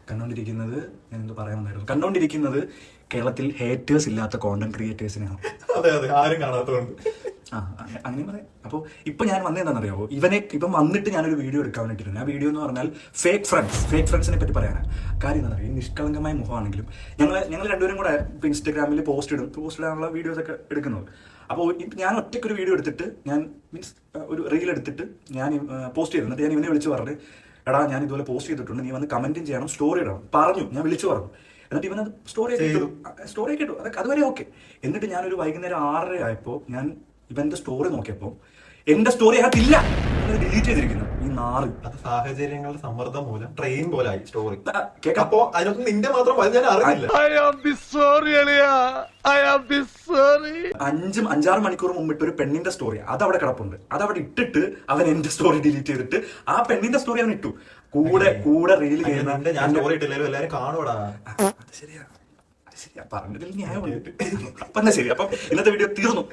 കണ്ടോണ്ടിരിക്കുന്നത് ഞാൻ എന്ത് പറയാമെന്നായിരുന്നു, കണ്ടോണ്ടിരിക്കുന്നത് കേരളത്തിൽ ഹേറ്റേഴ്സ് ഇല്ലാത്ത കോണ്ടന്റ് ക്രിയേറ്റേഴ്സിനെയാണ്. അതെ അതെ, ആരും കാണാത്തതുകൊണ്ട്. അങ്ങനെ പറയാം. അപ്പോൾ ഇപ്പൊ ഞാൻ വന്നതെന്താണെന്നറിയാമോ, ഇപ്പം വന്നിട്ട് ഞാനൊരു വീഡിയോ എടുക്കാൻ വേണ്ടിയിട്ടുണ്ട്. ആ വീഡിയോ എന്ന് പറഞ്ഞാൽ ഫേക്ക് ഫ്രണ്ട്സിനെ പറ്റി പറയാനാണ്. കാര്യം എന്താ പറയുക, നിഷ്കളങ്കമായ മുഖമാണെങ്കിലും ഞങ്ങൾ രണ്ടുപേരും കൂടെ ഇപ്പൊ ഇൻസ്റ്റാഗ്രാമിൽ പോസ്റ്റ് ഇടാനുള്ള വീഡിയോസ് ഒക്കെ എടുക്കുന്നത്. അപ്പോൾ ഞാൻ ഒറ്റയ്ക്കൊരു വീഡിയോ എടുത്തിട്ട് ഒരു റീൽ എടുത്തിട്ട് ഞാൻ പോസ്റ്റ് ചെയ്തു. എന്നിട്ട് ഞാൻ ഇവനെ വിളിച്ച് പറഞ്ഞു, എടാ ഞാൻ ഇതുപോലെ പോസ്റ്റ് ചെയ്തിട്ടുണ്ട്, നീ വന്ന് കമന്റും ചെയ്യണം, സ്റ്റോറി ഇടണം പറഞ്ഞു. ഞാൻ വിളിച്ചു പറഞ്ഞു. എന്നിട്ട് ഇവനത് സ്റ്റോറി കേട്ടു. അതുവരെ ഓക്കെ. എന്നിട്ട് ഞാനൊരു വൈകുന്നേരം 6:30 ആയപ്പോൾ ഞാൻ ഇവന്റെ സ്റ്റോറി നോക്കിയപ്പോൾ എന്റെ സ്റ്റോറി അതില്ല, ഡിലീറ്റ് ചെയ്തിരിക്കുന്നു. ഈ നാറ് അത് സാഹചര്യങ്ങളുടെ സമ്മർദ്ദം മൂലം ട്രെയിൻ പോലെ ആയി സ്റ്റോറി. അപ്പോ അതിനകത്ത് നിന്റെ മാത്രം ഞാൻ അറിയില്ല. 5-6 മണിക്കൂർ മുമ്പിട്ട് ഒരു പെണ്ണിന്റെ സ്റ്റോറി അതവിടെ കിടപ്പുണ്ട്. അതവിടെ ഇട്ടിട്ട് അവൻ എന്റെ സ്റ്റോറി ഡിലീറ്റ് ചെയ്തിട്ട് ആ പെണ്ണിന്റെ സ്റ്റോറി അവൻ ഇട്ടു. കൂടെ റീൽ ചെയ്യുന്നുണ്ട്. ഞാൻ സ്റ്റോറി ഇട്ടില്ലാലും എല്ലാരും കാണൂടാ. അത് ശരിയാ പറഞ്ഞിട്ടില്ല ന്യായമുണ്ട്. അപ്പൊ എന്നാ ശരി, അപ്പം ഇന്നത്തെ വീഡിയോ തീർന്നു.